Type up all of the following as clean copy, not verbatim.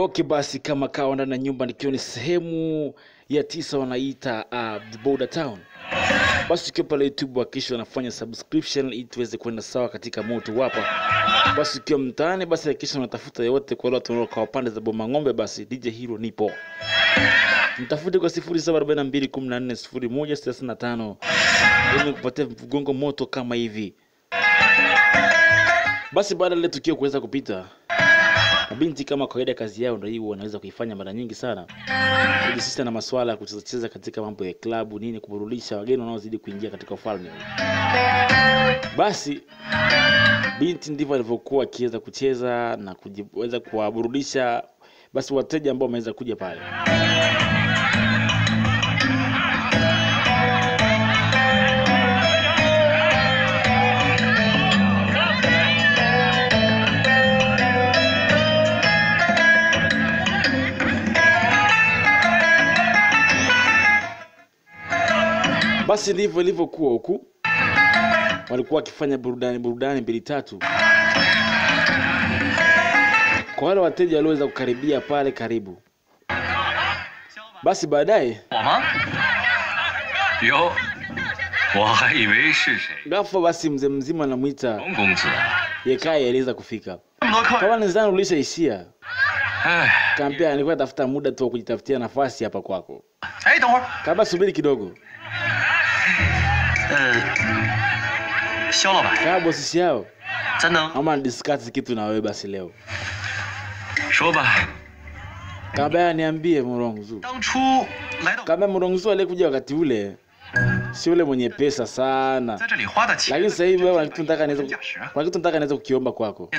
Okay, basi kama kawa ndani ya nyumba nikiwa ni sehemu ya 9 wanaita The Border Town. Basi ukiwa pale YouTube hakikisha unafanya subscription ili tuweze kwenda sawa katika moto hapa. Basi ukiwa mtaani basi hakikisha unatafuta yote kwa watu wanao kwa pande za Boma Ng'ombe, basi DJ Hero nipo. Mtafute kwa 0742140135 ili kupatia mgongo moto kama hivi. Basi baada ya tukio kuweza kupita, mabinti kama kawaida kazi yao ndio hiyo wanaweza kuifanya mara nyingi sana. Kujihusisha na masuala ya kucheza katika mambo ya klabu nini, kuburudisha wageni wanaozidi kuingia katika ufalme. Basi binti ndivyo alivyokuwa akiweza kucheza na kuweza kuwaburudisha basi wateja ambao wameweza kuja pale. Basi ndivyo ilivyokuwa huku. Walikuwa wakifanya burudani mbili tatu. Kwa wale wateja walioweza kukaribia pale karibu. Basi baadaye yo, ghafla basi mzee mzima anamuita Yekai aliweza kufika. Kama nizani ulishaishia. Kaambia nilikuwa tafuta muda tu kujitafutia nafasi hapa kwako. Kaba subiri kidogo. Kaba bosi yao. Ama discuss kitu na wewe basi leo. Kaba niambie Murongzu. Kaba Murongzu alikuja wakati ule. Si ule mwenye pesa sana. Lakini sasa hivi wewe unataka naweza kukiomba kwako.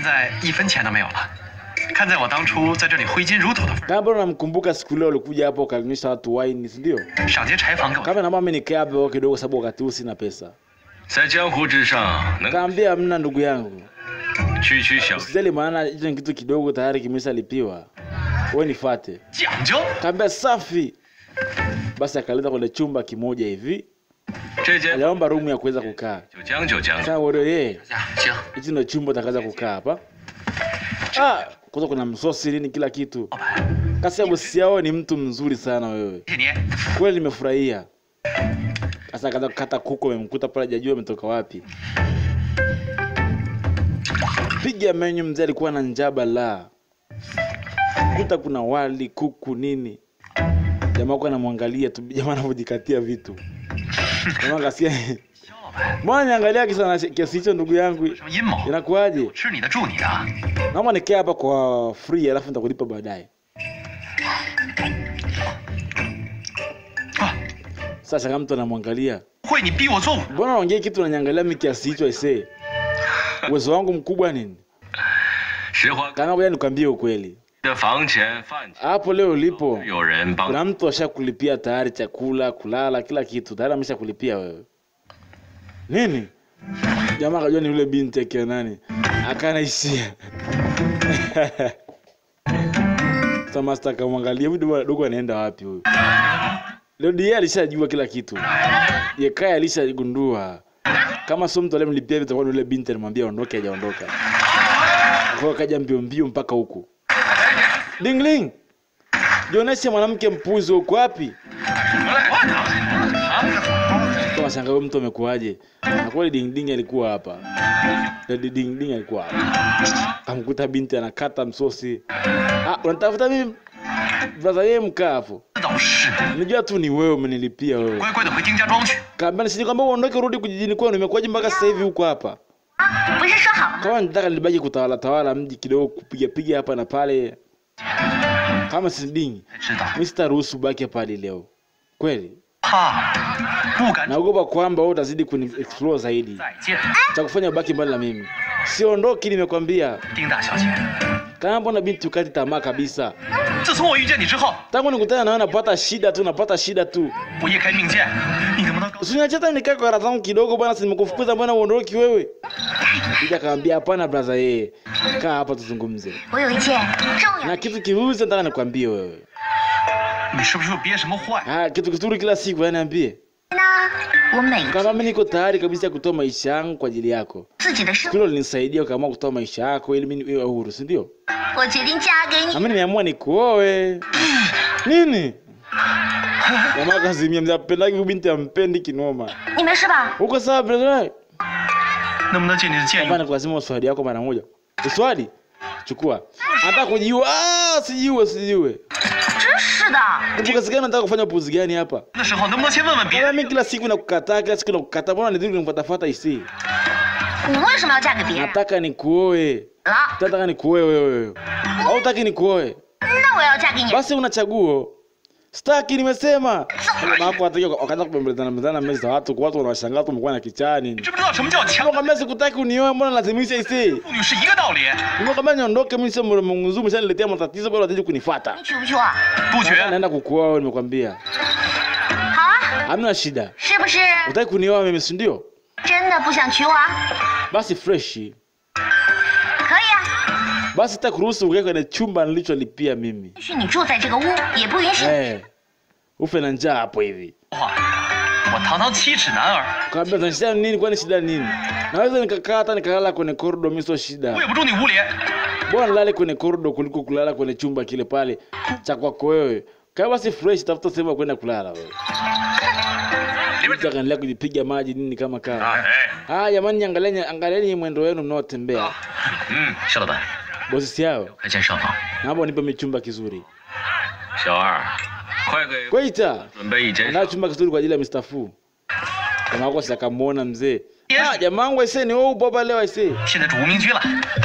Kama unamkumbuka siku ile ulikuja hapo ukanyesha watu wine, si ndio? Kama na mama nikae hapo kidogo sababu wakati huu sina pesa. Kaambia hamna ndugu yangu. Usijali maana hicho kitu kidogo tayari kimeshalipiwa. Wewe nifuate. Kaambia safi. Basi akaleta kwenye chumba kimoja hivi. Aliomba room ya kuweza kukaa. Sasa wewe hicho ndio chumba utakaza kukaa hapa. Kwanza kuna msosi nini kila kitu. Kasi ya bosi yao ni mtu mzuri sana wewe. Kweli nimefurahia. Sasa akaanza kukata kuku, amemkuta pale hajajua ametoka wapi. Piga menu, mzee alikuwa na njaba la. Kuta kuna wali, kuku nini. Jamaa kwa anamwangalia tu, jamaa anavojikatia vitu. Jamaa kasia. Mwana angalia kiasi hicho ndugu yangu. Inakuaje? Naomba nikae hapa kwa free alafu nitakulipa baadaye. Sasa kama mtu anamwangalia. Mbona unaongea kitu unaniangalia mimi kiasi hicho aisee? Uwezo wangu mkubwa nini? Kana ngoja nikwambie ukweli. Hapo leo ulipo. Kuna mtu ashakulipia tayari chakula, kulala, kila kitu. Tayari ameshakulipia wewe. Nini? Jamaa kajua ni yule binti yake nani? Akanaishia. Sasa master kamwangalia huyu dogo anaenda wapi huyu? Leo ndiye alishajua kila kitu. Yekai alishagundua. Kama sio mtu alimlipia vitu kwa yule binti alimwambia ondoke hajaondoka. Kwa kaja mbio mpaka huko. Dingling. Jioneshe mwanamke mpuzi uko wapi? Kwa shanga mtu amekuaje? Na kweli ding alikuwa hapa. Ding alikuwa hapa. Amkuta binti anakata msosi. Unatafuta mimi? Brother yeye mkafu. Unajua tu ni wewe umenilipia wewe. Kama nisije kwamba uondoke rudi kijijini kwao, nimekuaje mpaka sasa hivi huko hapa? Kama nataka nibaki kutawala mji kidogo kupiga hapa na pale. Kama si ding. Mr. Rusu baki pale leo. Kweli? Naogopa kwamba wewe utazidi kuni-explore zaidi. Cha kufanya ubaki mbali na mimi. Siondoki nimekwambia. Kama mbona binti ukati tamaa kabisa. Tangu nikutana na wewe napata shida tu. Usiniachata nikae kwa raha zangu kidogo bwana, si nimekufukuza bwana uondoki wewe. Bija kaambia hapana brother yeye. Kaa hapa tuzungumze. Na kitu kihuzi nataka nikwambie wewe. Kitu kizuri kila siku niambie. Kama mimi niko tayari kabisa kutoa maisha yangu kwa ajili yako. Hilo linisaidia kama kutoa maisha yako ili mimi niwe huru, si ndio? Na mimi nimeamua nikuoe. Nini? Mama kazimia mzapendaki binti ampendi kinoma. Uko sawa brother? Bana lazima swali yako mara moja. Swali? Chukua. Hata kujiua, sijiue. Unataka nataka kufanya upuzi gani hapa? Mimi kila siku nakukataa, kila siku nakukataa. Mbona nidhuru nifuatafuata isi? Nataka nikuoe. Nataka nikuoe wewe. Au unataka nikuoe? Basi unachagua. Staki nimesema. Hapo hata wakaanza kubembelezana meza watu wanashangaa tu mkoa na kichani. Kama sikutaki unioe mbona lazimisha isi? Kama niondoke mimi sio mzungu mshaniletea matatizo bado unataka kunifuata. Naenda kukuoa wewe nimekwambia. Hamna shida. Unataka kunioa mimi si ndio? Basi fresh. Basi takuruhusu ukae kwenye chumba nilicholipia mimi. Ufe na njaa hapo hivi. Kabla tunasema nini kwani shida nini? Naweza nikakaa hata nikalala kwenye corridor mimi sio shida. Bora nilale kwenye corridor kuliko kulala kwenye chumba kile pale cha kwako wewe. Kama basi fresh tafuta sehemu kwenda kulala wewe. Nitakandelea kujipiga maji nini kama kaa. Jamani angalieni mwendo wenu mnaotembea. Bosi siao. Naomba nipe michumba kizuri. Kwaita. Na chumba kizuri kwa ajili ya Mr. Fu. Kama wako sakamuona mzee. Jamaa wangu aisee ni wewe baba leo aisee.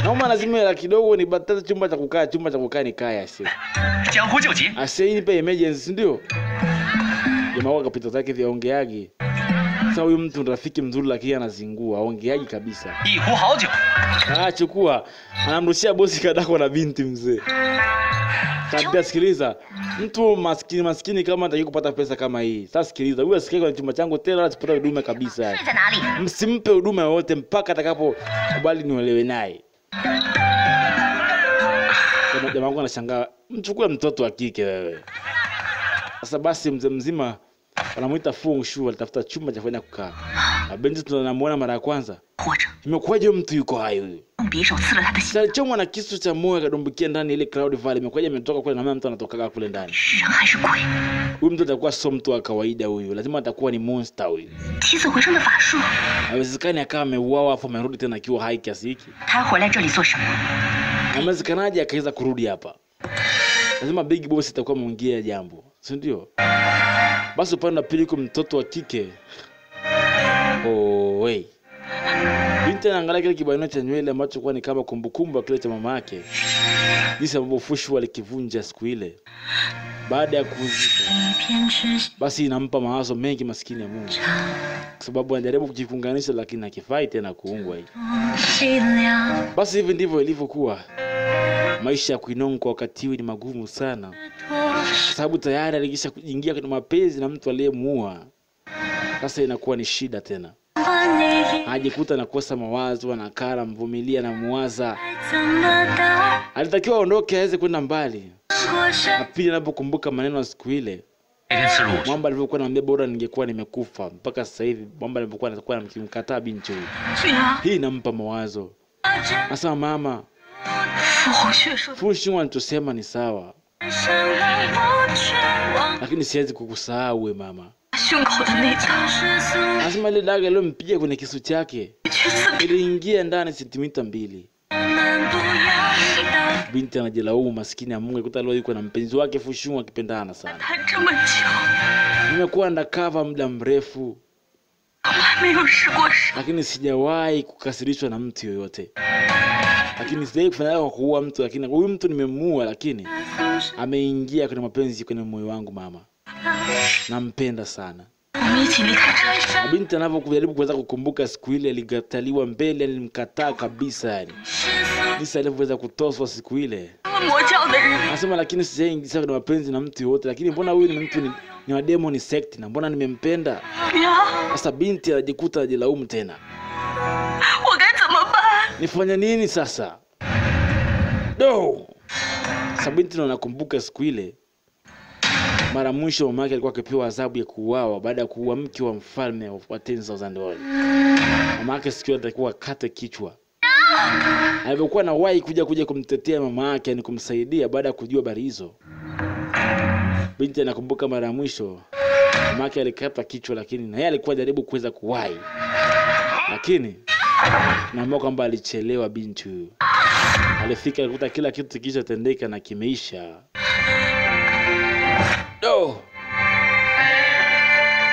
Naomba lazima la kidogo ni batata chumba cha kukaa ni kaya aisee. Aisee nipe emergency ndio. Jamaa wako kapita zake vyaongeaje. Sasa huyu mtu rafiki mzuri lakini anazingua, aongeaje kabisa. Chukua. Anamrushia bosi kadako na binti mzee. Kabla sikiliza, mtu maskini kama anataka kupata pesa kama hii. Sasa sikiliza, huyu asikie kwa chumba changu tena asipata huduma kabisa. Msimpe huduma yote mpaka atakapokubali niolewe naye. Kama jamaa wangu anashangaa, mchukue mtoto wa kike wewe. Sasa basi mzee mzima anamuita Fu Shu alitafuta chumba cha kwenda kukaa. Abenzi tunamuona mara ya kwanza. Imekuwaje mtu yuko hai huyu? Sasa chomwa na kisu cha moyo kadumbukia ndani ile Cloud Valley. Imekuwaje ametoka kule na mama mtu anatoka kule ndani? Huyu mtu atakuwa sio mtu wa kawaida huyu. Lazima atakuwa ni monster huyu. Haiwezekani akawa ameuawa afu amerudi tena akiwa hai kiasi hiki. Amezekanaje akaweza kurudi hapa? Lazima Big Boss itakuwa muongea jambo. Si ndio? Basi upande wa pili kwa mtoto wa kike. Binti anaangalia kile kibaino cha nywele ambacho kwa ni kama kumbukumbu kile cha mama yake. Jinsi ambavyo Fushu alikivunja siku ile. Baada ya kuzika. Basi inampa mawazo mengi maskini ya Mungu. Kwa sababu anajaribu kujifunganisha lakini hakifai tena kuungwa hivi. Basi hivi ndivyo ilivyokuwa. Maisha ya Kuinong kwa wakati huu ni magumu sana. Kwa sababu tayari alikisha kuingia kwenye mapenzi na mtu aliyemuua. Sasa inakuwa ni shida tena. Hajikuta anakosa mawazo, anakaa mvumilia na muwaza. Alitakiwa aondoke aweze kwenda mbali. Na pili anapokumbuka maneno ya siku ile. Mwamba alivyokuwa anamwambia bora ningekuwa nimekufa. Mpaka sasa hivi Mwamba alivyokuwa anakuwa anamkataa binti huyu. Hii inampa mawazo. Sasa mama Fu Shu anachosema ni sawa. Lakini siwezi kukusahau wewe mama. Lazima ile daga leo mpiga kwenye kisu chake. Iliingia ndani sentimita 2. Binti anajilaumu maskini ya Mungu kuta leo yuko na mpenzi wake Fu Shu akipendana sana. Nimekuwa undercover muda mrefu. Lakini sijawahi kukasirishwa na mtu yoyote. Lakini sijawahi kufanya kwa kuua mtu lakini huyu mtu nimemuua lakini ameingia kwenye mapenzi kwenye moyo wangu mama. Nampenda sana. Binti anapojaribu kuweza kukumbuka siku ile alikataliwa mbele, alimkataa kabisa yani. Jinsi alivyoweza kutoswa siku ile. Anasema lakini sijaingia kwenye mapenzi na mtu yote lakini mbona huyu ni mtu ni wa demon sect na mbona nimempenda? Sasa binti anajikuta ajilaumu tena. Nifanya nini sasa? Sasa binti anakumbuka siku ile. Mara mwisho mamake alikuwa akipewa adhabu ya kuuawa baada ya kuua mke wa mfalme wa 10,000 won. Mamake sikio alikuwa kate kichwa. Alipokuwa na wahi kuja kumtetea mama yake ni kumsaidia baada ya kujua habari hizo. Binti anakumbuka mara mwisho mamake alikata kichwa, lakini na yeye alikuwa jaribu kuweza kuwahi. Lakini naomba kwamba alichelewa binti. Alifika alikuta kila kitu kilichotendeka na kimeisha.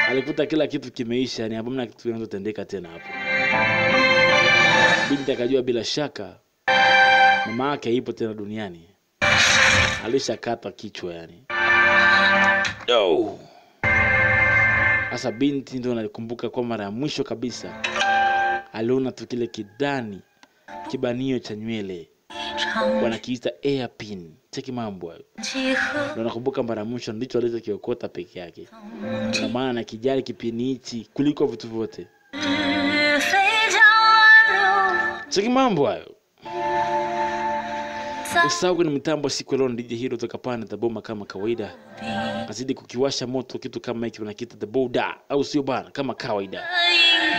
Alikuta kila kitu kimeisha, ni hamna kitu kinachotendeka tena hapo. Binti akajua bila shaka mama yake hayupo tena duniani. Alishakata kichwa yani. Sasa binti ndio anakumbuka kwa mara ya mwisho kabisa aliona tu kile kidani, kibanio cha nywele wanakiita hairpin. Cheki mambo hayo. Ndio nakumbuka mara ya mwisho ndicho alichokiokota peke yake. Kwa maana na kijali kipini hichi kuliko vitu vyote. Cheki mambo hayo. Usahau kwenye mitambo siku leo DJ Hero toka pande za Boma kama kawaida. Azidi kukiwasha moto kitu kama hiki wanakiita the Boda au sio bana, kama kawaida.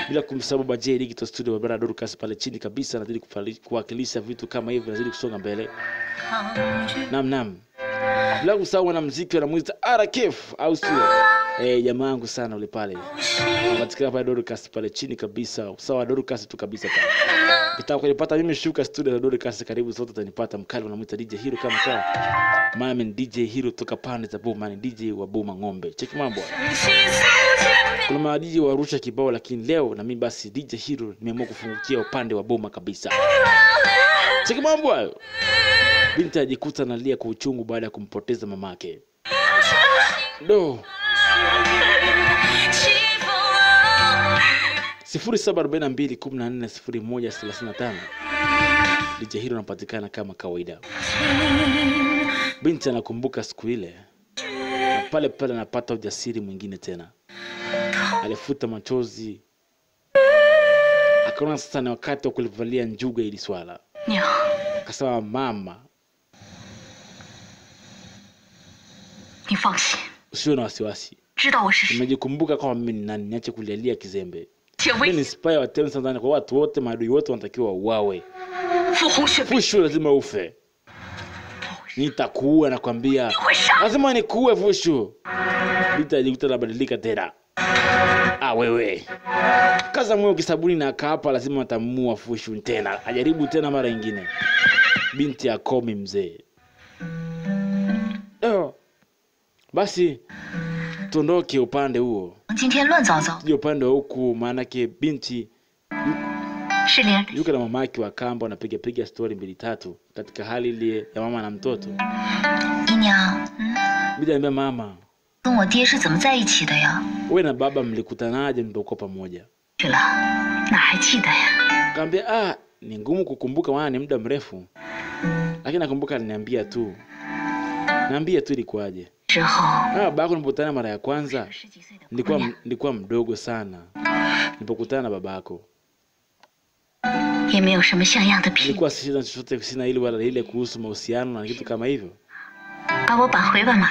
Bila kumsahau Baba J Digital Studio wa Brother Dorcas pale chini kabisa, anazidi kuwakilisha vitu kama hivi, anazidi kusonga mbele. Naam. Bila kusahau na muziki wanamuita RKF au sio? Jamaa wangu sana ule pale. Anapatikana pale Dorcas pale chini kabisa. Sawa Dorcas tu kabisa pale. Ukitaka kunipata mimi shuka studio za Dorcas, karibu zote utanipata. Mkali wanamuita DJ Hero kama kawa. Mimi ni DJ Hero toka pande za Boma, ni DJ wa Boma Ng'ombe. Cheki mambo. Kuna maadiji wa Arusha kibao, lakini leo na mimi basi DJ Hero nimeamua kufungukia upande wa Boma kabisa. Cheki mambo hayo. Binti ajikuta analia kwa uchungu baada ya kumpoteza mamake. 0742140135. DJ Hero anapatikana kama kawaida. Binti anakumbuka siku ile. Na pale anapata ujasiri mwingine tena. Alifuta machozi. Akaona sasa ni wakati wa kulivalia njuga ili swala. Akasema mama, usiwe na wasiwasi. Nimejikumbuka kama mimi ni nani, niache kulialia kizembe. Mimi ni spy wa 10,000 kwa watu wote, maadui wote wanatakiwa uawe. Fushu lazima ufe. Nitakuua nakwambia. Lazima nikuue Fushu. Binti alijikuta anabadilika tena. Wewe. Kaza moyo kisabuni na akaapa lazima atamua Fushu tena. Ajaribu tena mara nyingine. Binti akomi mzee. Basi tuondoke upande huo. Ndio upande huku, maana yake binti yuko na mamake wa kambo wanapiga story 2-3 katika hali ile ya mama na mtoto. Binti anambia mama, wewe na baba mlikutanaje mlipokuwa pamoja? Kaambia ni ngumu kukumbuka maana ni muda mrefu. Lakini nakumbuka aliniambia tu. Naambia tu ilikuwaje. Baba nilipokutana mara ya kwanza nilikuwa mdogo sana. Nilipokutana na babako. Nilikuwa sina chochote, sina ile wala ile kuhusu mahusiano na kitu kama hivyo.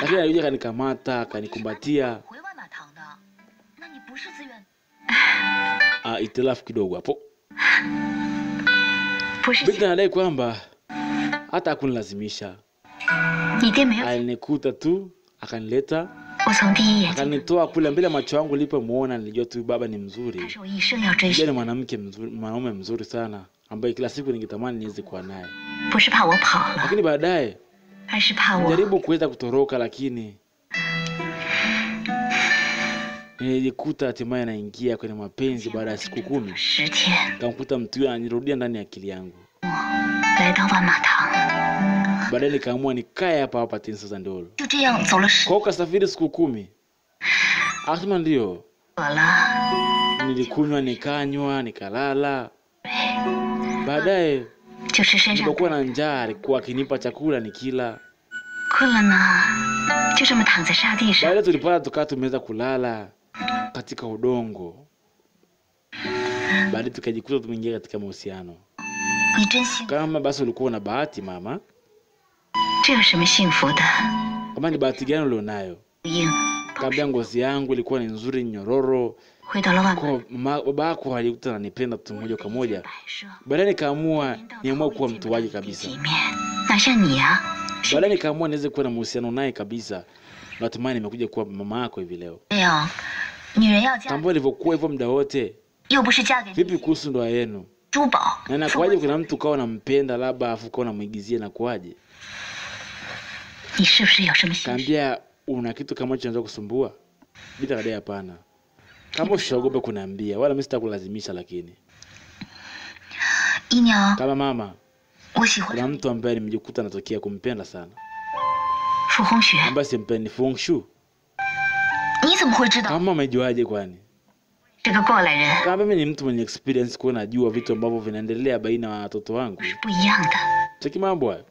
Lakini alikuja kanikamata, akanikumbatia. Itilafu kidogo hapo. Binti anadai kwamba hata hakunilazimisha. Alinikuta tu, akanileta, akanitoa kule mbele macho yangu nilipomuona nilijua tu baba ni mzuri. Yeye ni mwanamke mzuri, mwanaume mzuri sana ambaye kila siku ningetamani niweze kuwa naye. Lakini baadaye nilijaribu kuweza kutoroka, lakini nilijikuta hatimaye anaingia kwenye mapenzi baada ya siku 10. Nikamkuta mtu yule ananirudia ndani ya akili yangu. Baadaye nikaamua nikae hapa 10,000. Kwa ukasafiri siku 10. Akasema ndio. Nilikunywa, nikanywa, nikalala. Baadaye nilipokuwa na njaa alikuwa akinipa chakula nikila. Baadaye tulipata tukaa tumeweza kulala katika udongo. Baadaye tukajikuta tumeingia katika mahusiano. Kama basi ulikuwa na bahati mama. Kama ni bahati gani ulionayo? Kaambia ngozi yangu ilikuwa ni nzuri nyororo. Kwa baba yako alikuta ananipenda tu moja kwa moja. Baadaye nikaamua kuwa mtu wake kabisa. Baadaye nikaamua niweze kuwa na mahusiano naye kabisa. Natumai nimekuja kuwa mama yako hivi leo. Kama ilivyokuwa hivyo muda wote. Vipi kuhusu ndoa yenu? Na inakuaje kuna mtu kawa unampenda labda afu kawa unamuigizia na kuaje? Kaambia una kitu kama hicho unaweza kusumbua? Bila kadai hapana. Kama ushaogopa kuniambia wala mimi sitakulazimisha lakini. Kama mama, kuna mtu ambaye nimejikuta natokea kumpenda sana. Fu Hongxue. Ambaye simpendi Fu Hongxue. Kama umejuaje kwani? Kama mimi ni mtu mwenye experience kwa najua vitu ambavyo vinaendelea baina ya watoto wangu. Cheki mambo hayo.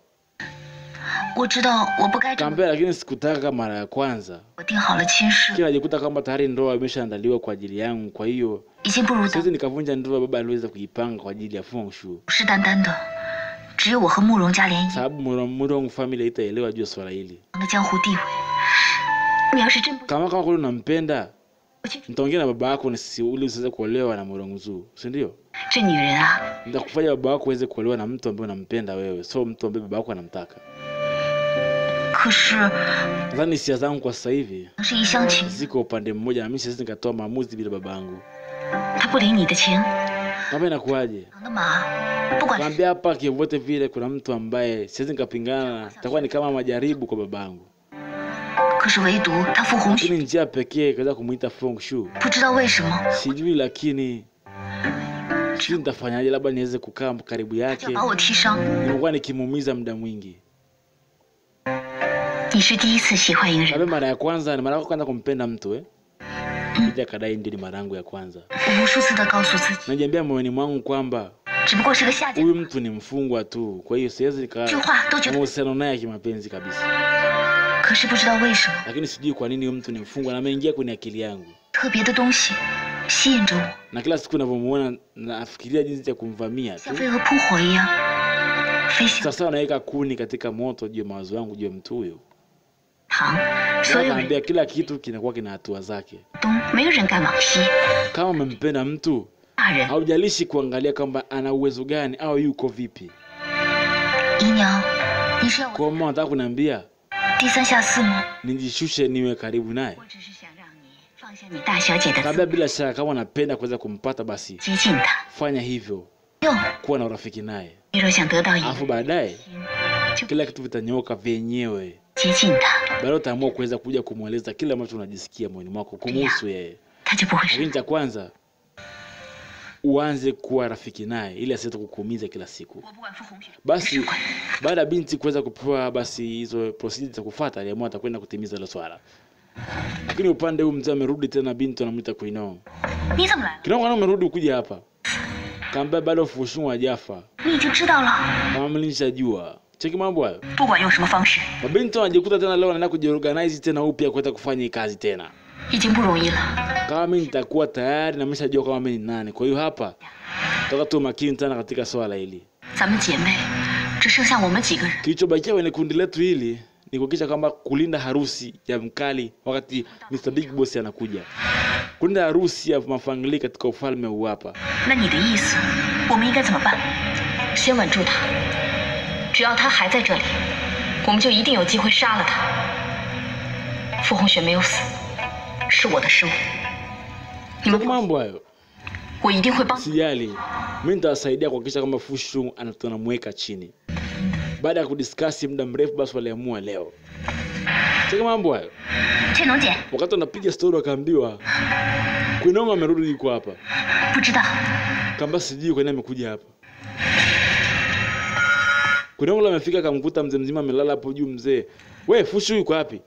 Kambia lakini sikutaka mara ya kwanza. Kila jikuta kama tayari ndoa imeshaandaliwa kwa ajili yangu, kwa hiyo siwezi nikavunja ndoa baba aliweza kuipanga kwa ajili ya Fu Hongxue. Sababu Murong family itaelewa juu swala hili. Kama kule unampenda, nitaongea na baba yako ili usiweze kuolewa na Murong Zhu, si ndio? Nitakufanya baba yako aweze kuolewa na mtu ambaye unampenda wewe, sio mtu ambaye baba yako anamtaka. Nadhani hisia zangu kwa sasa hivi ziko upande mmoja na mimi siwezi nikatoa maamuzi bila babangu. Kama inakuaje? Kaambia hapa kivote vile kuna mtu ambaye siwezi nikapingana, itakuwa ni kama majaribu kwa babangu. Lakini njia pekee kaza kumuita Fu Hongxue. Sijui lakini sijui nitafanyaje, labda niweze kukaa karibu yake. Nilikuwa nikimuumiza muda mwingi. Kama mara ya kwanza, ni mara yako kwanza kumpenda mtu Nija kadai ndio ni mara yangu ya kwanza. Najiambia moyoni mwangu kwamba huyu mtu ni mfungwa tu, kwa hiyo siwezi nikahusiana naye kimapenzi kabisa. Lakini sijui kwa nini huyu mtu ni mfungwa na ameingia kwenye akili yangu. Na kila siku ninavyomuona nafikiria jinsi ya kumvamia tu. Sasa naweka kuni katika moto juu ya mawazo yangu juu ya mtu huyo. Naambia kila kitu kinakuwa kina hatua zake. Kama umempenda mtu, haujalishi kuangalia kwamba ana uwezo gani au yuko vipi. Kwa maana nataka kuniambia nijishushe niwe karibu naye. Kabla bila shaka kama unapenda kuweza kumpata basi fanya hivyo. Kuwa na urafiki naye. Alafu baadaye kila kitu vitanyoka vyenyewe. Baada utaamua kuweza kuja kumueleza kila ambacho unajisikia moyoni mwako kumhusu yeye. Lakini cha kwanza uanze kuwa rafiki naye ili asiweze kukuumiza kila siku. Basi baada binti kuweza kupewa basi hizo procedures za kufuata, aliamua atakwenda kutimiza hilo swala. Lakini upande huu mzee amerudi tena, binti anamuita Kuinong. Kinong amerudi kuja hapa. Kaambia bado Fu Hongxue hajafa. Kama mlinishajua. Cheki mambo hayo. Mabinti wanajikuta tena leo wanaenda kujiorganize tena upya kwenda kufanya kazi tena. Kama mimi nitakuwa tayari na nimeshajua kama mimi ni nani. Kwa hiyo hapa tutaka tu makini tena katika swala hili. Kilichobakia kwenye kundi letu hili ni kuhakikisha kwamba kulinda harusi ya mkali wakati Mr. Big Boss anakuja. Kulinda harusi ya mafamilia katika ufalme huu hapa. Mambo hayo. Sijali. Mimi nitasaidia kuhakikisha kwamba Fu Hongxue anamweka chini. Baada ya kudiscuss muda mrefu basi waliamua leo. Cheki mambo hayo. Wakati anapiga story akaambiwa Kuinong amerudi yuko hapa. Kamba sijui kwa nini amekuja hapa. Kuinong amefika akamkuta mzee mzima amelala hapo juu. Mzee, wewe Fu Hongxue yuko wapi?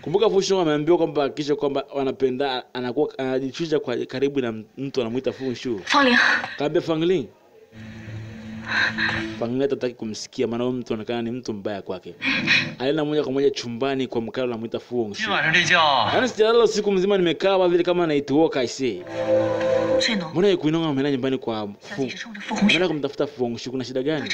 Kumbuka Fu Hongxue ameambiwa kwamba kisha kwamba wanapenda anakuwa anajichuja kwa karibu na mtu anamuita Fu Hongxue. Kaambia Fangling. Fangling hataki kumsikia maana huyo mtu anaonekana ni mtu mbaya kwake. Alienda moja kwa moja chumbani kwa mkao anamuita Fu Hongxue. Yaani sijalala siku mzima nimekaa vile kama naituoka aisee. Mbona Kuinong ameenda nyumbani kwa Fu? Anaenda kumtafuta Fu Hongxue, kuna shida gani?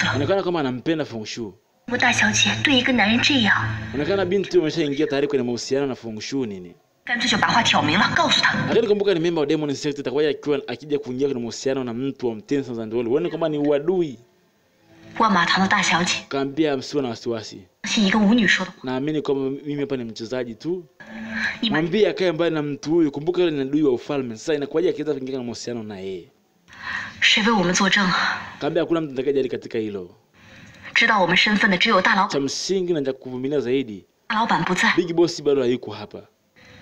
Anaonekana kama anampenda Fu Hongxue. 我大小姐对一个男人这样， Inaonekana binti ameshaingia tayari kwenye mahusiano na Fu Hongxue nini. 干脆就把话挑明了，告诉他。 Lakini kumbuka ni member wa Demon Sect, itakuwa akiwa akija kuingia kwenye mahusiano na mtu wa Mtensa Zandoli. Uone kama ni uadui. 万马堂的大小姐， Kaambia msiwe na wasiwasi. 信一个舞女说的话。 Naamini kwamba mimi hapa ni mchezaji tu. 你们 Mwambie akae mbali na mtu huyu. Kumbuka yule ni adui wa ufalme. Sasa inakuwaje akiweza kuingia kwenye mahusiano na yeye? 谁为我们作证啊？ Kaambia hakuna mtu atakayejali katika hilo. 知道我们身份的只有大老 Cha msingi na cha kuvumilia zaidi. 大老板不在， Big Boss bado hayuko hapa.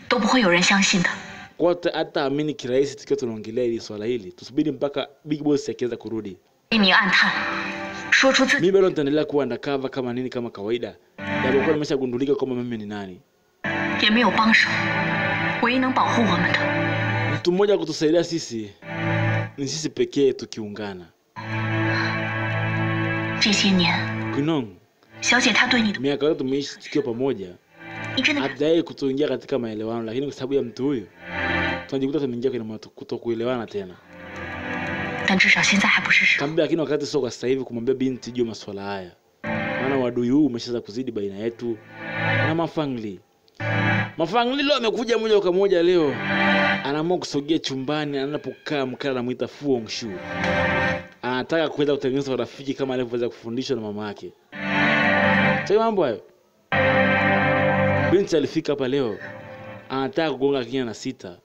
都不会有人相信的。 Kwa hata amini kirahisi tukiwa tunaongelea hili swala hili. Tusubiri mpaka Big Boss akiweza kurudi. 一名暗探，说出自己 Mimi bado nitaendelea kuwa undercover kama nini kama kawaida. Japokuwa nimeshagundulika kwamba mimi ni nani. 也没有帮手，唯一能保护我们的， Mtu mmoja kutusaidia sisi ni sisi pekee tukiungana. 这些年， Kunong, 小姐她对你的， miaka yote tumeishi tukiwa pamoja. 你真的 Hatujawahi kutoingia katika maelewano, lakini kwa sababu ya mtu huyu tunajikuta tumeingia kwenye kutokuelewana tena. 但至少现在还不是时候。 Kaambia lakini wakati sio kwa sasa hivi kumwambia binti juu masuala haya. Maana wadui huu umeshaanza kuzidi baina yetu na Mafangli. Mafangli leo amekuja moja kwa moja leo. Anaamua kusogea chumbani anapokaa mkala anamuita Fu Hongxue. Anataka kuweza kutengeneza urafiki kama alivyoweza kufundishwa na mama yake. Sasa mambo hayo. Binti alifika hapa leo. Anataka kugonga kinya na sita.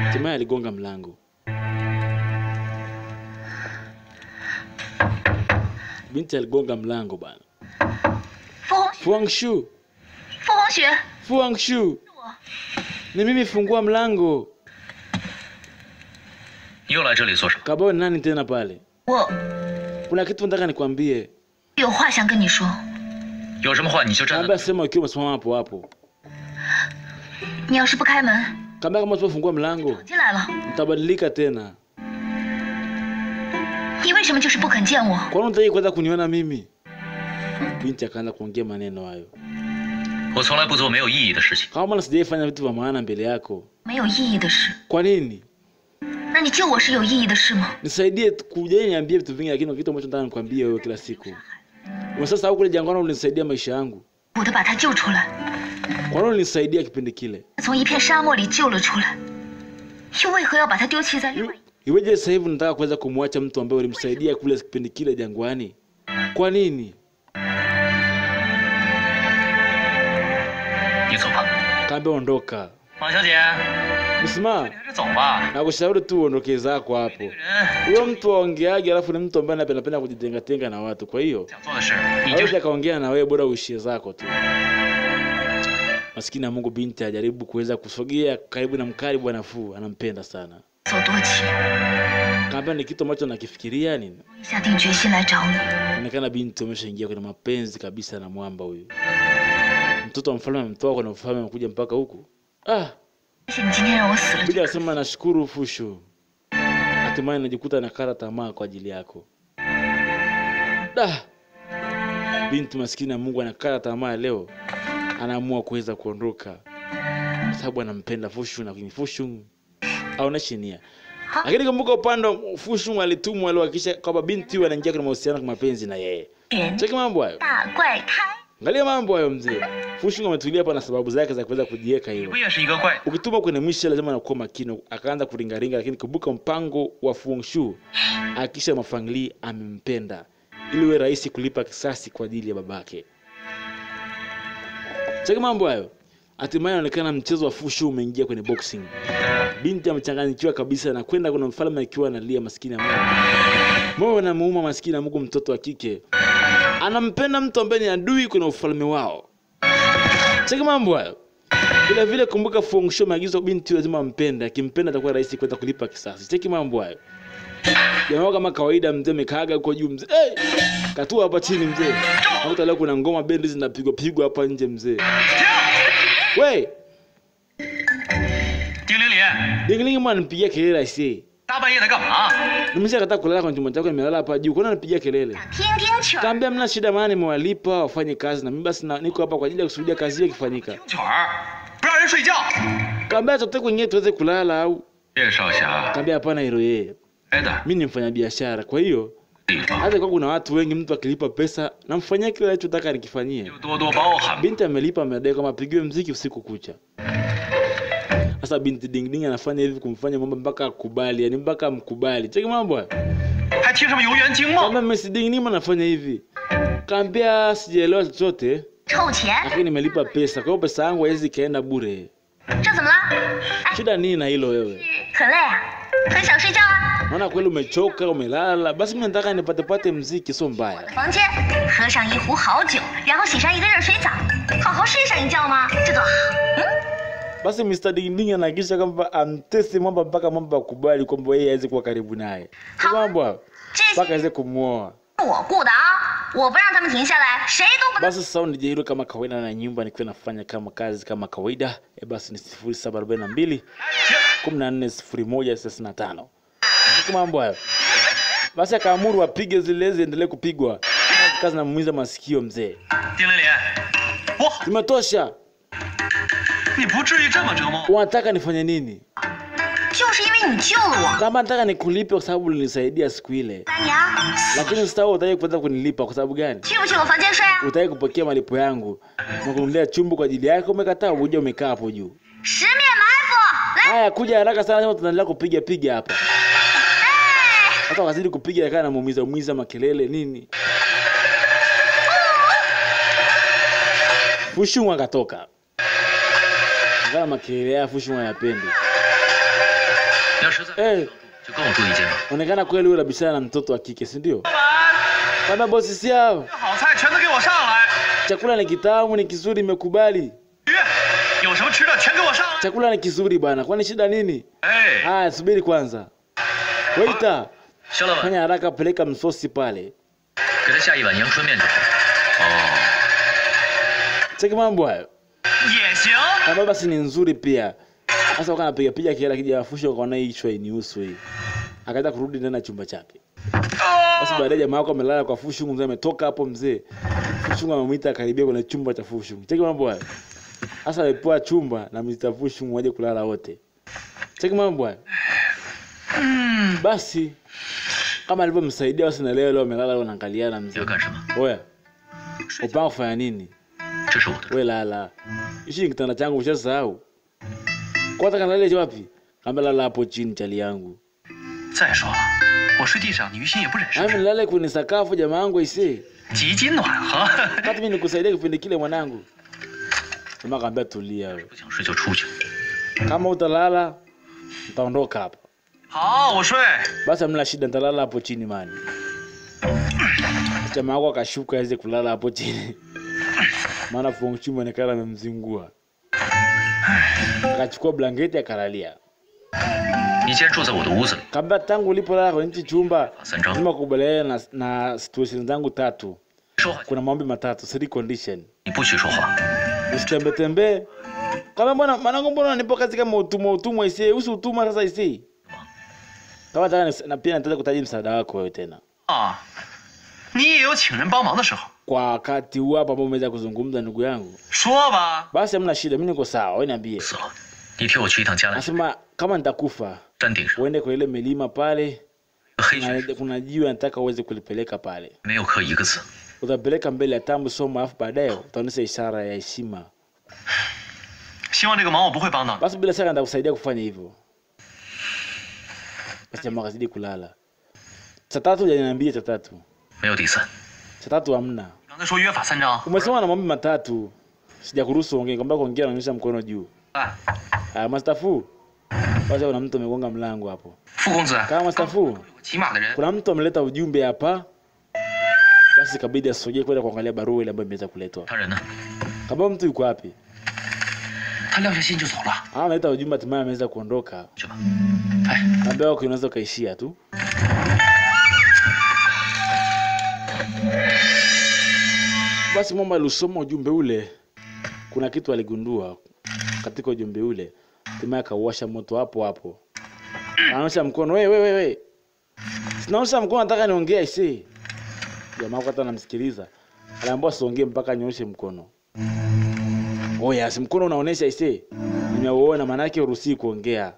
Hatimaye aligonga mlango. Binti aligonga mlango bana. 傅红雪， Fu Hongxue, 傅红雪， Fu Hongxue. Ni mimi, fungua mlango. 你又来这里做什么？ Kabao ni nani tena pale? 我 Kuna kitu nataka nikwambie. 有话想跟你说。 有什么话你就站在 Kaambia sema ukiwa umesimama hapo hapo. 你要是不开门， Kaambia kama usipofungua mlango 我进来了， nitabadilika tena. 你为什么就是不肯见我？ Kwa nini unataka kuweza kuniona mimi? Binti akaanza kuongea maneno hayo. 我从来不做没有意义的事情。 Kama sijaifanya vitu vya maana mbele yako. 没有意义的事， Kwa nini? 那你救我是有意义的事吗？ Nisaidie kuja niambie vitu vingi, lakini kitu ambacho nataka nikwambie wewe kila siku. Sasa huko kule jangwani ulinisaidia maisha yangu. 我得把他救出来， Kwa nini ulinisaidia kipindi kile? 从一片沙漠里救了出来，又为何要把他丢弃在另外？ Iweje sasa hivi nataka kuweza kumwacha mtu ambaye ulimsaidia kule kipindi kile jangwani? Kwa nini? 你走吧， Kaambia ondoka. 马小姐， Msima, 你还是走吧。 nakushauri tu uondoke zako hapo. 人 Huyo mtu aongeaje alafu ni mtu ambaye anapenda kujitenga na watu. Kwa hiyo, 想做的事，你就 hawezi akaongea na wewe, bora uishie zako tu. Maskini ya Mungu, binti ajaribu kuweza kusogea karibu na mkali bwana Fu, anampenda sana. 走多起， Kaambia ni kitu ambacho nakifikiria nini? 下定决心来找你。 Inaonekana binti ameshaingia kwenye mapenzi kabisa na mwamba huyu. Mtoto wa mfalme amemtoa kwenye ufalme amekuja mpaka huku. Ah, 谢谢你今天让我死了。 bila asema nashukuru Fushu. Hatimaye najikuta nakata tamaa kwa ajili yako. Da. Binti maskini ya Mungu anakata tamaa leo. Anaamua kuweza kuondoka. Kwa sababu anampenda Fushu na kwenye Fushu aoneshi nia. Lakini kumbuka upande wa Fushu alitumwa alihakikisha kwamba binti huyu anaingia kwenye mahusiano kwa mapenzi na yeye. Cheki mambo hayo. 大怪胎， Angalia mambo hayo mzee. Fushu ametulia hapa na sababu zake za kuweza kujiweka 你 hiyo. 不也是一个怪？ Ukituma kwenye mwisho lazima anakuwa makini, akaanza kuringaringa, lakini kumbuka mpango wa Fu Hongxue akisha Mafangli amempenda ili iwe rahisi kulipa kisasi kwa ajili ya babake. Cheki mambo hayo. Hatimaye inaonekana mchezo wa Fu Hongxue umeingia kwenye boxing. Binti amechanganyikiwa kabisa na kwenda kuna mfalme akiwa analia, maskini ya Mungu. Moyo unamuuma maskini ya Mungu, mtoto wa kike. Anampenda mtu ambaye ni adui kwenye ufalme wao. Cheki mambo hayo. Vile vile kumbuka Fu Hongxue maagizo binti lazima ampende, akimpenda atakuwa rahisi kwenda kulipa kisasi. Cheki mambo hayo. Jamaa kama kawaida mzee mekaaga huko juu mzee. Hey! Katua hapa chini mzee. Hapo leo kuna ngoma bendi zinapigwa hapa nje mzee. We! 丁玲玲， Dingling mwana nipigia kelele aisee. 大半夜的干嘛？ Nimeshakataa kulala kwa chumba chako, nimelala hapa juu. Kwa nini unipigia kelele? 听听曲儿， Kaambia mna shida maana nimewalipa wafanye kazi na mimi basi niko hapa kwa ajili ya kusudia kazi ile ikifanyika. 曲儿，不让人睡觉。 Kaambia tutake kwenyewe tuweze kulala au? 叶少侠， Kaambia hapana hilo yeye. 来的， Mimi ni mfanyabiashara. Kwa hiyo Hata kwa kuna watu wengi mtu akilipa pesa namfanyia kile anachotaka nikifanyie. Binti amelipa amedai kama apigiwe muziki usiku kucha. Sasa binti Ding Ding anafanya hivi kumfanya mambo mpaka akubali, yani mpaka mkubali. Cheki mambo haya. Kama Miss Ding Ding anafanya hivi. Kaambia sijaelewa chochote. Lakini nimelipa pesa. Kwa hiyo pesa yangu haiwezi kaenda bure. Shida nini na hilo wewe? Naona kweli umechoka, umelala. Basi mimi nataka nipate muziki sio mbaya. Basi Mr. Ding Ding anahakikisha kwamba amtesi mambo mpaka mambo akubali kwamba yeye aweze kuwa karibu naye. Mambo mpaka aweze kumuoa. Basi sound je hilo kama kawaida na nyumba nikiwa nafanya kama kazi kama kawaida. Basi ni 0742 140165. Mambo hayo. Basi akaamuru apige zile ziendelee kupigwa. Kazi namuumiza masikio mzee. Imetosha. Unataka nifanye nini? Kama nataka nikulipe kwa sababu ulinisaidia siku ile. Lakini sasa utaki kuanza kunilipa kwa sababu gani? Utaki kupokea malipo yangu. Nakununulia chumba kwa ajili yako umekataa uje umekaa hapo juu. Haya kuja haraka sana leo tunaendelea kupiga hapa. Hata wakazidi kupiga kana muumiza makelele nini. Fushu akatoka. Ngala makelele ya Fushu hayapendi. Onekana kweli yule bishana na mtoto wa kike, si ndio? Baba bosi si hao. Chakula ni kitamu, ni kizuri, nimekubali. Chakula ni kizuri bwana, kwani shida nini? Haya subiri kwanza. Waita. Fanya haraka peleka msosi pale. Cheki mambo hayo. Kama basi ni nzuri pia. Sasa wakana piga kila kija Fushu akaona hii chwa inihusu hii. Akaenda kurudi ndani ya chumba chake. Basi baadaye jamaa wako amelala kwa Fushu mzee ametoka hapo mzee. Fushu amemuita karibia kwenye chumba cha Fushu. Cheki mambo hayo. Sasa alipoa chumba na Mr. Fushu waje kulala wote. Cheki mambo hayo. Basi kama alivyomsaidia basi na leo amelala wanaangaliana mzee. Oya. Upanga kufanya nini? Wewe lala. Ishi kitanda changu ushasahau. Kwa nataka nalale wapi? Kamba lala hapo chini chali yangu. Mimi nilale kwenye sakafu jamaa wangu isi. Kati mimi nikusaidia kipindi kile mwanangu. Kama kaambia tulia wewe. Kama utalala utaondoka hapa. Basi hamna shida nitalala hapo chini mani. Jamaa wako akashuka aweze kulala hapo chini. Maana Fushu anaonekana amemzingua. Akachukua blanketi akalalia. Kamba tangu ulipolala kwenye chumba, nimekubaliana na situation zangu 3. Kuna maombi 3, 3 condition. Usitembe. Kama mbona manangu mbona nipo kazi kama utumwa isi, usiutumwa sasa isi. Kama nataka na pia nataka kutaji msaada wako wewe tena. Kwa wakati huu hapa ambao umeweza kuzungumza ndugu yangu. Basi hamna shida, mimi niko sawa, wewe niambie. Nasema kama nitakufa, uende kwa ile milima pale. Kuna jiwe nataka uweze kulipeleka pale. Utapeleka mbele ya tambu soma afu baadaye utaonyesha ishara ya heshima. Basi bila shaka nitakusaidia kufanya hivyo. Basi jamaa kazidi kulala. Saa 3 hujaniambia saa 3. Saa 3 hamna. Umesema na mambo 3. Sijakuruhusu ongea, kwamba kuongea naonyesha mkono juu. Master Fu. Basi kuna mtu amegonga mlango hapo. Kama Master Fu. Kuna mtu ameleta ujumbe hapa. Basi kabidi asogee kwenda kuangalia barua ile ambayo imeweza kuletwa. Kama mtu yuko wapi? Analeta ujumbe hatimaye ameweza kuondoka. Ambao wako unaweza kaishia tu. Basi mama alisoma ujumbe ule. Kuna kitu aligundua katika ujumbe ule. Hatimaye akawasha moto hapo. Anaosha mkono, wewe. Sinaosha mkono nataka niongee isi. Jamaa wako hata anamsikiliza. Aliambiwa siongee mpaka nyoshe mkono. Oya, si mkono unaonesha isi. Nimeuona maana yake uruhusi kuongea.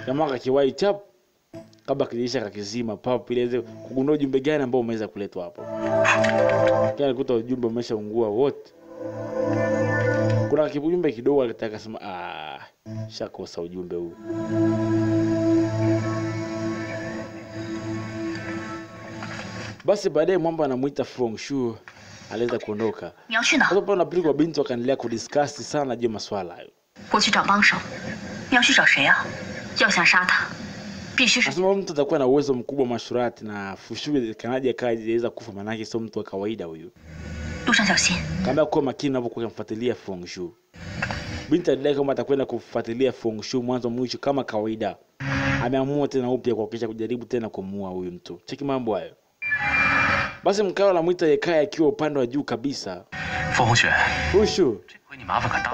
Jamaa kakiwai chap kabla kilisha kakizima pap ili aweze kugundua ujumbe gani ambao umeweza kuletwa hapo. Kile alikuta ujumbe umeshaungua wote. Kuna ujumbe kidogo alitaka sema shakosa ujumbe huu. Basi baadaye mambo anamuita Fu Hongxue aliweza kuondoka. Hapo pana pili binti wakaendelea kudiscuss sana juu maswala hayo. 我去找帮手。你要去找谁啊？要想杀他，必须是。 Asema mtu atakuwa na uwezo mkubwa mashurati na Fu Hongxue kanaje akaweza kufa manake sio mtu wa kawaida huyu. 路上小心。 Kaambia kuwa makini unapokuwa kumfuatilia Fu Hongxue. Binti alidai kama atakwenda kufuatilia Fu Hongxue mwanzo mwisho kama kawaida. Ameamua tena upya kuhakikisha kujaribu tena kumuua huyu mtu. Cheki mambo hayo. Basi mkao anamuita Yekaya akiwa upande wa juu kabisa. Fu Hongxue. Fu Hongxue.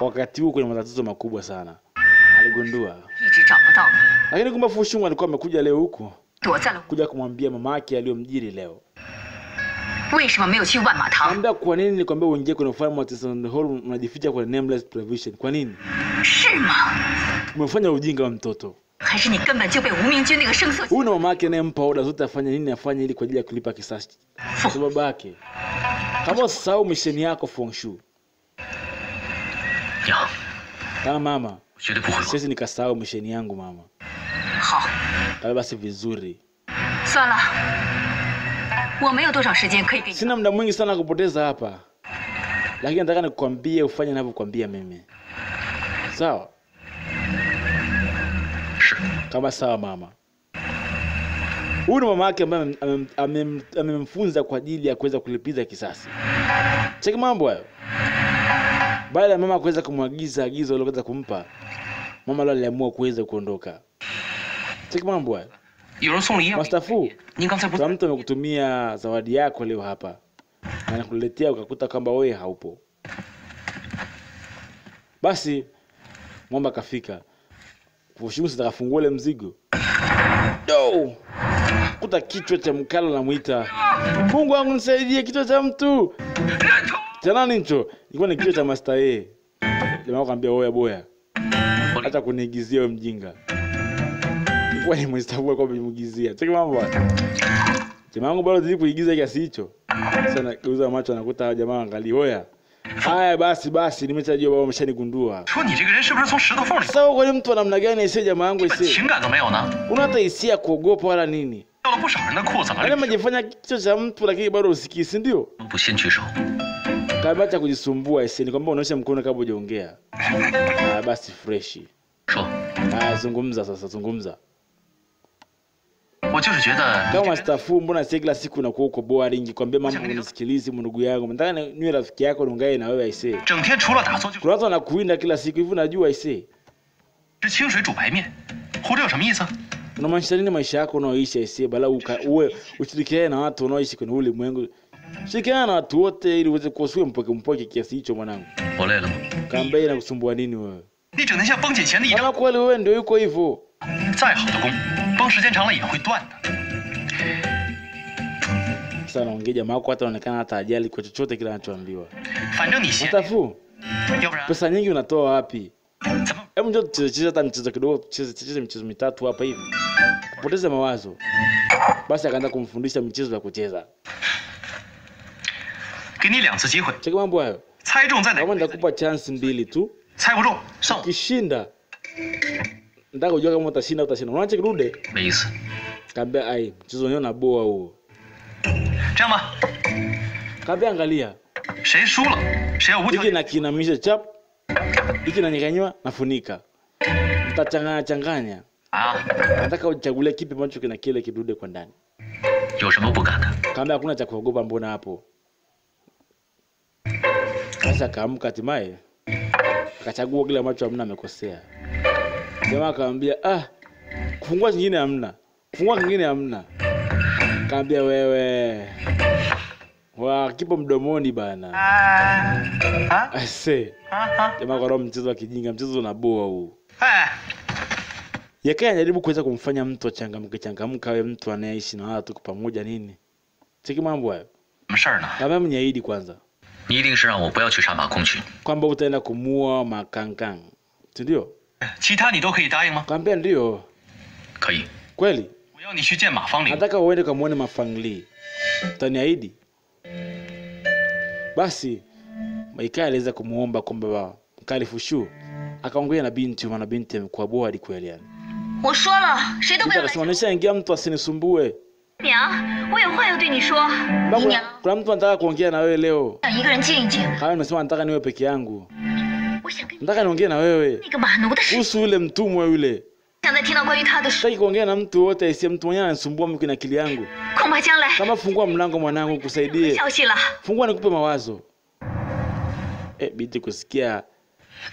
Wakati huo kuna matatizo makubwa sana. Aligundua. Lakini kumbe Fu Hongxue alikuwa amekuja leo huko. Kuja kumwambia mamake aliyomjiri leo. 为什么没有去万马堂？ Ambia kwa nini nikwambia uingie kwenye ufalme wa Tissan Hall unajificha kwa nameless provision? Kwa nini? 是吗？ Umefanya ujinga wa mtoto. 还是你根本就被无名君那个声色？ Huyu mamake anayempa oda zote afanye nini afanye ili kwa ajili ya kulipa kisasi. Kwa babake. Kama usahau misheni yako Fu Hongxue. Ya. Kama mama. Sisi nikasahau misheni yangu mama. 好。 Kama basi vizuri. 算了，我没有多少时间可以给你。 Sina muda mwingi sana kupoteza hapa. Lakini nataka nikwambie ufanye ninavyokuambia mimi. Sawa? Kama sawa mama. Huyu ni mama yake ambaye amemfunza kwa ajili ya kuweza kulipiza kisasi. Cheki mambo hayo. Baada ya mama kuweza kumwagiza agizo aliloweza kumpa, mama leo aliamua kuweza kuondoka. Cheki mambo hayo. Master Fu, kwa mtu amekutumia zawadi yako leo hapa. Na anakuletea ukakuta kwamba wewe haupo. Basi mwamba kafika. Fu Hongxue atakafungua ile mzigo. Do! Kuta kichwa cha mkala na muita. Mungu wangu nisaidie, kichwa cha mtu. Cha nani hicho? Ilikuwa ni kichwa cha Master A. Jamaa akamwambia oya boya. Hata kuniigizia wewe mjinga. Ilikuwa ni Master Fu kwa kumigizia. Cheki mambo haya. Jamaa wangu bado zili kuigiza kiasi hicho. Sasa geuza macho anakuta jamaa angalia oya. Haya basi nimeshajua baba ameshanigundua. Sasa kwa mtu wa namna gani ise jamaa yangu ise? Una hata hisia kuogopa wala nini? Ana majifanya kichwa cha mtu lakini bado usikii, si ndio? Kabla kujisumbua ise nikwambia unaosha mkono kabla hujaongea. Basi fresh. Zungumza sasa, zungumza. Kama Master Fu mbona kila siku unakuwa uko boring kwambia mambo unisikilize ndugu yangu. Nataka niwe rafiki yako niungae na wewe aisee. Kuna watu wanakuinda kila siku hivi unajua aisee. Unamaanisha nini maisha yako unaoishi aisee bala uwe ushirikiane na watu unaoishi kwenye ulimwengu. Shirikiana na watu wote ili uweze kuwa mpoke kiasi hicho mwanangu. Kaambia inakusumbua nini wewe? Kama kweli wewe ndio yuko hivyo. 再好的弓，绷时间长了也会断的。 Sasa naongea jamaa wako hata anaonekana hata ajali kwa chochote kile anachoambiwa. 反正你闲。 Master Fu, pesa nyingi unatoa wapi? Hebu njoo tucheze hata mchezo kidogo, tucheze michezo mitatu hapa hivi. Poteza mawazo. Basi akaanza kumfundisha michezo ya kucheza. 给你2次机会。 Cheki mambo hayo. 猜中在哪？ Kama nitakupa chance mbili tu. 猜不中，算了。 Ukishinda nataka ujue kama utashinda utashinda. Unaona cheki rude? 没意思。 Kaambia ai, mchezo wenyewe unaboa huo. 这样吧， Kaambia angalia. 谁输了，谁要无条 Hiki na kinamisha chap. Hiki na nyanganywa nafunika. Utachanganya. Nataka uchagulie kipi ambacho kina kile kidude kwa ndani. 有什么不敢的？ Kaambia hakuna cha kuogopa mbona hapo. Sasa kaamka hatimaye. Akachagua kile ambacho hamna amekosea. Jamaa akamwambia kufungua kingine hamna. Kufungua kingine hamna. Kaambia wewe. Kipo mdomoni bana. Ase. Jamaa kwa roho mchezo wa kijinga, mchezo unaboa huu. Yekaya anajaribu kuweza kumfanya mtu achangamka awe mtu anayeishi na watu kwa pamoja nini. Cheki mambo hayo. Kama mnyaidi kwanza. 你一定是让我不要去杀马空群。 Kwamba utaenda kumuua Makangkang. Ndio? 其他你都可以答应吗？ Kaambia ndio. 可以。 Kweli? 我要你去见马芳玲。 Nataka uende kumuone Ma Fangli. Utaniahidi? Basi Mai Kai aliweza kumuomba kwamba Mkali Fu Shu akaongea na binti, maana binti amekuwa bored kweli yani. 我说了，谁都不要来。 Akasema nishaingia mtu asinisumbue. 娘，我有话要对你说。姨娘， Kuna mtu anataka kuongea na wewe leo. 想一个人静一静。 Kama nimesema nataka niwe peke yangu. 我想跟 Nataka niongee na wewe 那个马奴的事， kuhusu yule mtumwa yule. 想再听到关于他的事， Sitaki kuongea na mtu wote, isiye mtu mwenyewe anisumbua mimi na akili yangu. 恐怕将来 Kama fungua mlango mwanangu kusaidie. 消息了。 Fungua nikupe mawazo. Binti kusikia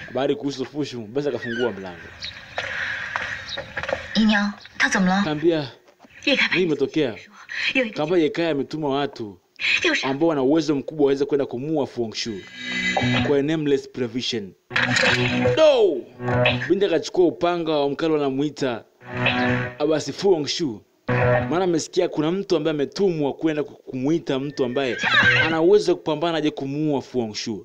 habari kuhusu Fu Shu, basi akafungua mlango. 姨娘，他怎么了？ Kaambia 叶开 nini imetokea? 有一个 Kamba Ye Kai ametuma watu 就是 ambao wana uwezo mkubwa waweze kwenda kumua Fu Hongxue kwa nameless provision. No! Binti akachukua upanga wa Mkali anamuita basi Fu Hongxue. Maana amesikia kuna mtu ambaye ametumwa kwenda kumuita mtu ambaye ana uwezo kupambana aje kumuua Fu Hongxue.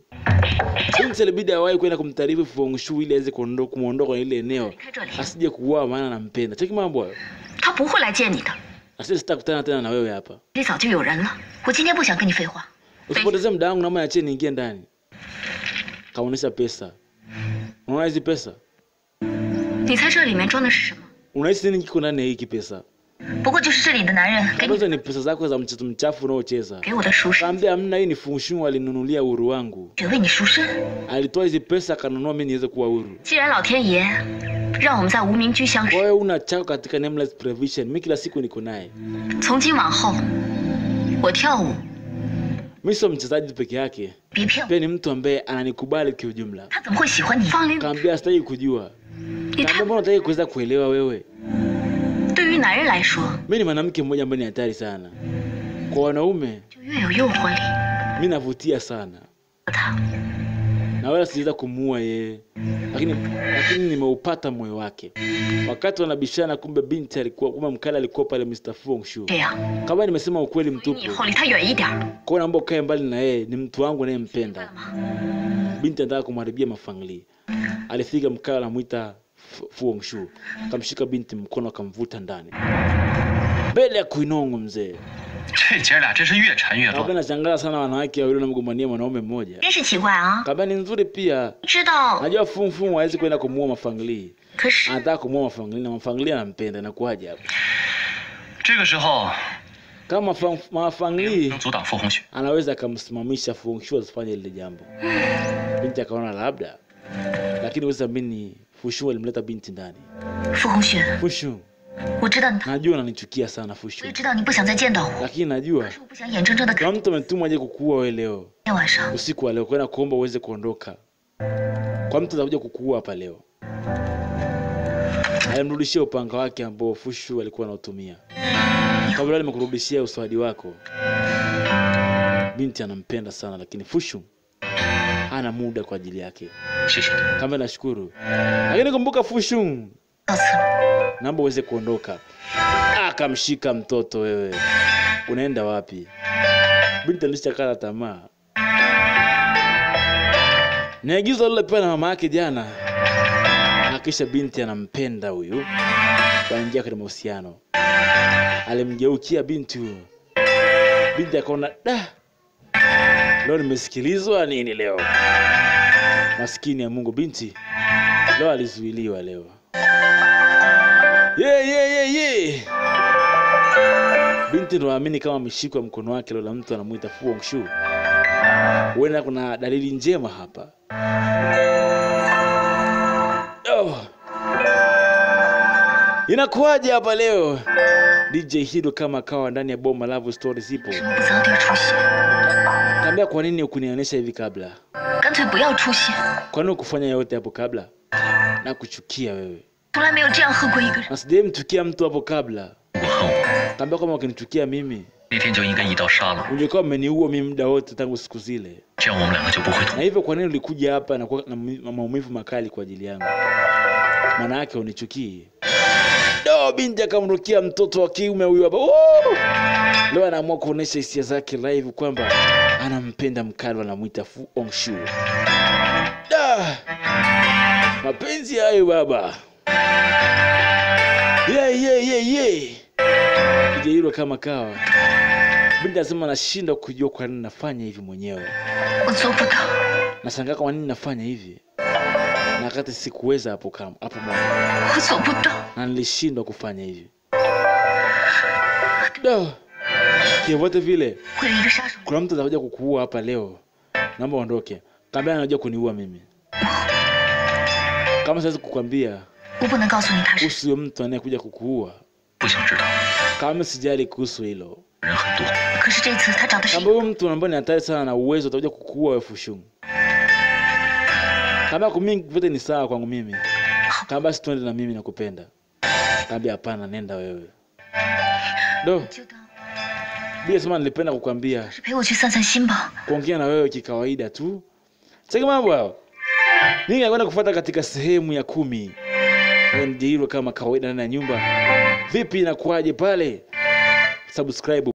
Binti ilibidi awahi kwenda kumtaarifu Fu Hongxue ili aweze kumuondoa kwenye ile eneo. Asije kuuawa maana anampenda. Cheki mambo hayo. 他不会来见你的， Asije sitakutana tena na wewe hapa. 这里早就有人了。我今天不想跟你废话。 Usipoteze muda wangu, naomba niachie niingie ndani. Kaonesha pesa. Unaona hizi pesa? 你猜这里面装的是什么？ Unahisi nini kiko ndani ya hiki pesa? 不过就是这里的男人给你 Hizo ni pesa zako za mchezo mchafu unaocheza. 给我的赎身， Kaambia hamna, hii ni Fu Hongxue alinunulia uhuru wangu. 只为你赎身。 Alitoa hizi pesa akanunua mimi niweze kuwa huru. 既然老天爷让我们在无名居相 Kwa 识， hiyo una chako katika nameless provision. Mimi kila siku niko naye. 从今往后，我跳舞， Mimi sio mchezaji peke yake. 别骗我， Pia ni mtu ambaye ananikubali kwa ujumla. 他怎么会喜欢你？方玲， Kaambia sitaki kujua. 你 Kaambia 太 mbona unataka kuweza kuelewa wewe? 对于男人来说， Mimi ni mwanamke mmoja ambaye ni hatari sana. Kwa wanaume 就越有诱惑力。 mimi navutia sana. 他 Na wala siweza kumuua yeye. Lakini nimeupata moyo wake. Wakati wanabishana kumbe Mkali alikuwa pale Mr. Fu Hongxue. 这样， Kama nimesema ukweli 你以 mtupu. 后离他远一点。 Kwa hiyo naomba ukae mbali na yeye, ni mtu wangu anayempenda. Binti anataka kumharibia Ma Fangli. Alifika Mkali anamuita Fu Hongxue. Akamshika binti mkono akamvuta ndani. Mbele ya kuinongo mzee. 这姐俩真是越缠越 Kabla 乱。 nashangaa sana wanawake wawili wanamgombania mwanaume mmoja. 真是奇怪啊！ Kabla ni nzuri pia. 知道， Najua Fu Hongxue hawezi kwenda kumuua Ma Fangli. 可是 Anataka kumuua Ma Fangli na Ma Fangli anampenda na kuaje hapo. 这个时候 Kama Ma Fangli 能阻挡傅红雪， anaweza akamsimamisha Fu Hongxue asifanye lile jambo. Binti akaona labda. Lakini wewe zamini Fu Hongxue alimleta binti ndani. 傅红雪， Fu Hongxue, 我知道你， najua unanichukia sana Fu 我也 Hongxue. 知道你不想再见到我， Lakini najua 可是我不想眼睁睁的 kuna 看 mtu ametumwa aje kukuua wewe leo. 天晚上 Usiku wa leo kwenda kuomba uweze kuondoka. Kwa mtu atakuja kukuua hapa leo. Alimrudishia upanga wake ambao Fu Hongxue alikuwa anautumia. Kabla nimekurudishia uswadi wako. Binti anampenda sana lakini Fu Hongxue hana muda kwa ajili yake. 谢谢你。 Kama nashukuru. Lakini kumbuka Fu Hongxue, 告辞了。 naomba uweze kuondoka. Akamshika mtoto wewe. Unaenda wapi? Binti alishakata tamaa. Niagizo lile pia na mama yake jana. Akisha binti anampenda huyu. Wanaingia kwenye mahusiano. Alimgeukia binti huyo. Binti akaona leo nimesikilizwa nini leo? Maskini ya Mungu binti. Leo alizuiliwa leo. Ye. Binti ndo aamini kama ameshikwa mkono wake leo na mtu anamuita Fu Hongxue. Huenda kuna dalili njema hapa. Inakuwaje hapa leo? DJ Hido kama kawa ndani ya Bomba Love Stories ipo. 为什么不早点出现？ Kaambia kwa nini ukunionyesha hivi kabla? 干脆不要出现。 Kwa nini ukufanya yote hapo kabla? Na kuchukia wewe. 从来没有这样恨过一个人。 Na sijai mchukia mtu hapo kabla. 我恨我， Kaambia kama ukinichukia mimi, 那天就应该一刀杀了我， ungekuwa umeniua mimi muda wote tangu siku zile. 这样我们两个就不会 Na 同。 hivyo kwa nini ulikuja hapa na kuwa na maumivu makali kwa ajili yangu? Maana yake unichukii. Binti akamrukia mtoto wa kiume huyu hapa. Leo anaamua kuonesha hisia zake live kwamba anampenda Mkali, anamuita Fu Hongxue. Mapenzi hayo baba. Jairo kama kawa. Binti anasema anashindwa kujua kwa nini nafanya hivi mwenyewe. Nashangaa kwa nini nafanya hivi. Na wakati sikuweza hapo mwanzo. Na nilishindwa kufanya hivi. Kivote vile. Kuna mtu atakuja kukuua hapa leo. Naomba uondoke. Kaambia anajua kuniua mimi. Kama siwezi kukwambia, usiwe mtu anayekuja kukuua. Kama sijali kuhusu hilo. Kama huyu mtu ambaye ni hatari sana na uwezo atakuja kukuua wewe Fushun. Kama kwa mimi vyote ni sawa kwangu mimi. Kama basi twende na mimi nakupenda. Kaambia hapana, nenda wewe. Bila sema nilipenda kukwambia. Kuongea na wewe kikawaida tu. Cheki mambo hayo. Mimi nakwenda kufuata katika sehemu ya 10. Jairo kama kawaida ndani ya nyumba. Vipi inakuaje pale? Subscribe.